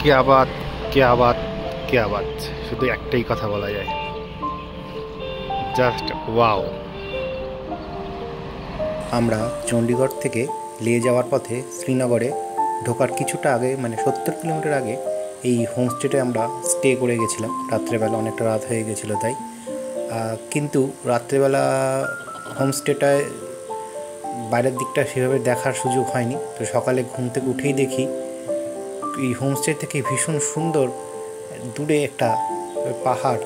क्या बात क्या बात क्या बात, শুধু একটাই কথা বলা যায়, জাস্ট ওয়াও। আমরা চণ্ডীগড় থেকে লে যাওয়ার পথে শ্রীনগরে ঢোকার কিছুটা আগে, মানে 70 কিলোমিটার আগে এই হোমস্টেতে আমরা স্টে করে গেছিলাম। রাত্রেবেলা অনেকটা রাত হয়ে গেছিলো তাই, কিন্তু রাত্রেবেলা হোমস্টেটায় বাইরের দিকটা সেভাবে দেখার সুযোগ হয়নি। তো সকালে ঘুম থেকে উঠেই দেখি এই হোমস্টে থেকে ভীষণ সুন্দর দূরে একটা পাহাড়,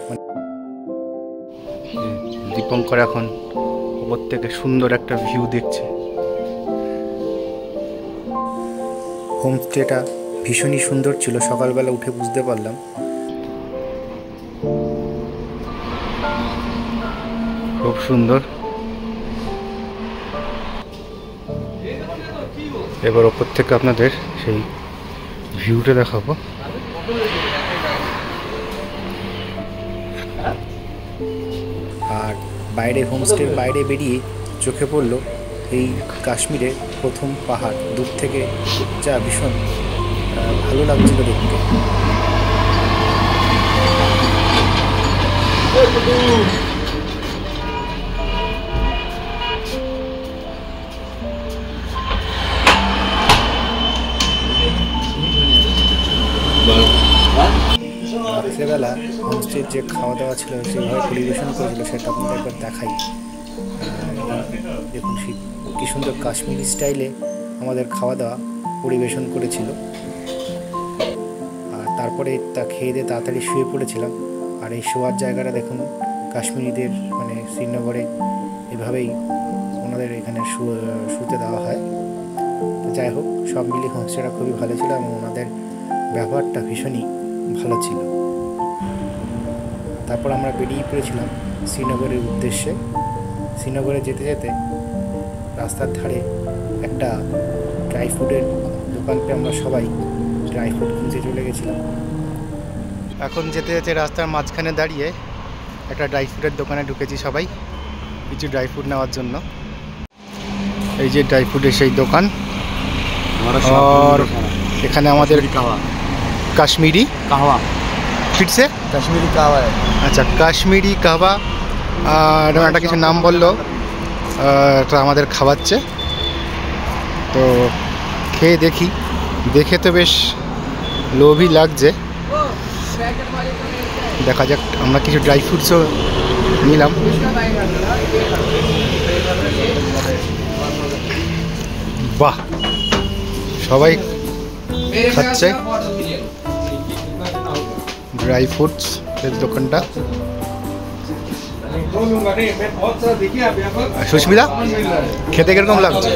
দীপঙ্কর এখন উপর থেকে সুন্দর একটা ভিউ দেখছে। হোমস্টেটা ভীষণই সুন্দর ছিল, সকালবেলা উঠে বুঝতে পারলাম। খুব সুন্দর। এবার ওপর থেকে আপনাদের সেই ভিউটা দেখাবো। আর বাইরে হোমস্টের বাইরে বেরিয়ে চোখে পড়লো এই কাশ্মীরের প্রথম পাহাড়। দূর থেকে যা ভীষণ ভালো লাগছিল দেখতে। রাত্রেবেলা হোমস্টের যে খাওয়া দাওয়া ছিল সেভাবে পরিবেশন করেছিল সেটা আপনাদের একবার দেখাই। দেখুন কি সুন্দর কাশ্মীরি স্টাইলে আমাদের খাওয়া দাওয়া পরিবেশন করেছিল। আর তারপরে তা খেয়ে দিয়ে তাড়াতাড়ি শুয়ে পড়েছিলাম। আর এই শোয়ার জায়গাটা দেখুন, কাশ্মীরিদের মানে শ্রীনগরে এভাবেই ওনাদের এখানে শুতে দেওয়া হয়। তো যাই হোক, সব মিলিয়ে হোমস্টেটা খুবই ভালো ছিল এবং ওনাদের ব্যবহারটা ভীষণই ভালো ছিল। তারপর আমরা বেরিয়ে পড়েছিলাম শ্রীনগরের উদ্দেশ্যে। শ্রীনগরে যেতে যেতে রাস্তার ধারে একটা ড্রাই ফ্রুটের দোকান পেয়ে আমরা সবাই ড্রাই ফ্রুট কিনতে চলে গেছিলাম। এখন যেতে যেতে রাস্তার মাঝখানে দাঁড়িয়ে একটা ড্রাই ফ্রুটের দোকানে ঢুকেছি সবাই কিছু ড্রাই ফ্রুট নেওয়ার জন্য। এই যে ড্রাই ফ্রুটের সেই দোকান। আর এখানে আমাদের কাশ্মীরি কাহওয়া, ফিরছে কাশ্মীরি কাহওয়া। আচ্ছা, কাশ্মীরি কাহওয়া আর একটা কিছু নাম বললো, এটা আমাদের খাওয়াচ্ছে। তো খেয়ে দেখি, দেখে তো বেশ লোভই লাগছে। দেখা যাক। আমরা কিছু ড্রাই ফ্রুটসও নিলাম। বাহ, সবাই খাচ্ছে ড্রাই ফ্রুটস এর দোকানটা। সুস্মিতা, খেতে কিরকম লাগছে?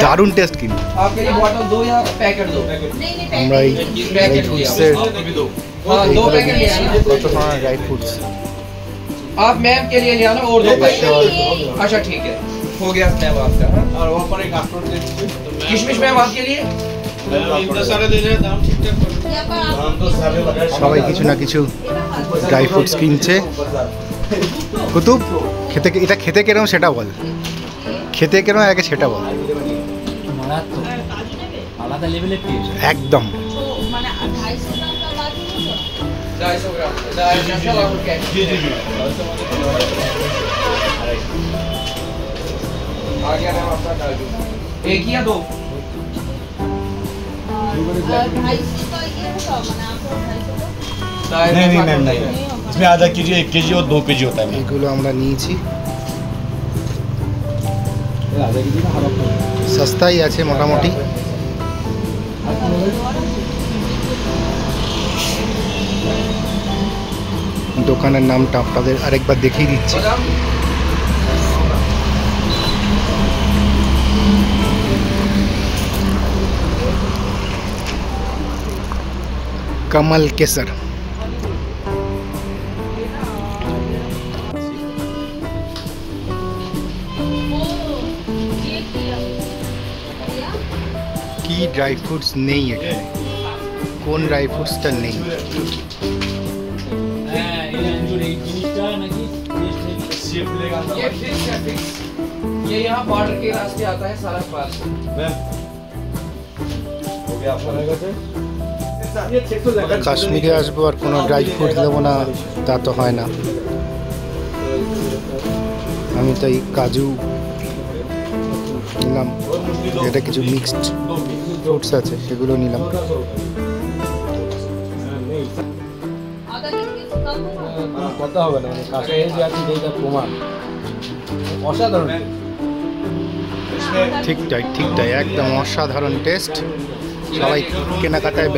দারুণ টেস্ট। কিন্তু আমরা এই ড্রাই ফ্রুটসের কত ধরনের ড্রাই ফ্রুটস। आप मैम के लिए ले आना और 2 पैकेट। अच्छा ठीक है, हो गया मैम आपका। और वहाँ पर एक आफ्टर किशमिश मैम आपके लिए সবাই কিছু না কিছু ড্রাই ফ্রুটস কিনছে। কুতুব, এটা খেতে কেরম সেটা বল, খেতে কেরম আগে সেটা বল। একদম एक या 2 नहीं मैम नहीं, इसमें आधा केजी 1 केजी और 2 केजी होता है। এগুলো আমরা নিয়েছি, সস্তাই আছে মোটামুটি। দোকানের নামটা আপনাদের আরেকবার দেখিয়ে দিচ্ছি। कमल केसर। কি ড্রাই ফ্রুটস নেই এখানে, কোন ড্রাই ফ্রুটসটা নেই? ये यहाँ बॉर्डर के रास्ते आता है सारा पास। কাশ্মীরে আসবো আর কোনো ড্রাই ফ্রুট দেবো না তা তো হয় না। আমি তাই কাজু নিলাম, এটা কিছু মিক্সড ফ্রুটস আছে সেগুলো নিলাম। কথা হবে না, মানে কাশ্মীরে যে আছে যেটা প্রমাণ অসাধারণ। ঠিকটাই একদম অসাধারণ টেস্ট। সবাই কেনাকাটায়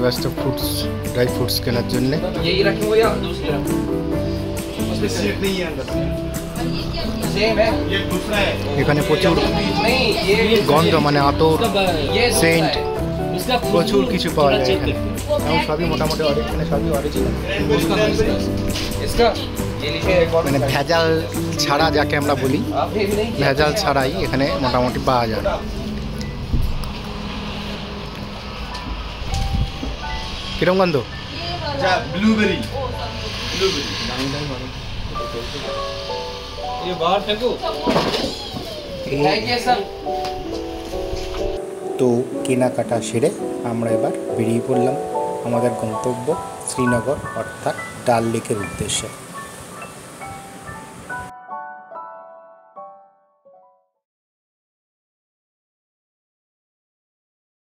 ব্যস্ত, ফ্রুটস, ড্রাই ফ্রুটস কেনার জন্যে। यही रखेंगे या दूसरी रखें? उसमें सीट नहीं है अंदर। सेम है। ये दूसरा है। এখানে প্রচুর नहीं ये গন্ধ, মানে আতর, ये সেন্ট, প্রচুর কিছু পাওয়া যায় এখানে। এবং সবই মোটামুটি এখানে সবই অরিজিনাল, इसका ये लीजिए एक और মানে ভেজাল ছাড়া যাকে আমরা বলি, आप भी नहीं ভেজাল ছাড়াই এখানে মোটামুটি পাওয়া যায়। কিরম গন্ধ? ब्लूबेरी ये बाहर फेंको। Thank you sir. তো কেনাকাটা সেরে আমরা এবার বেরিয়ে পড়লাম আমাদের গন্তব্য শ্রীনগর অর্থাৎ ডাল লেকের উদ্দেশ্যে।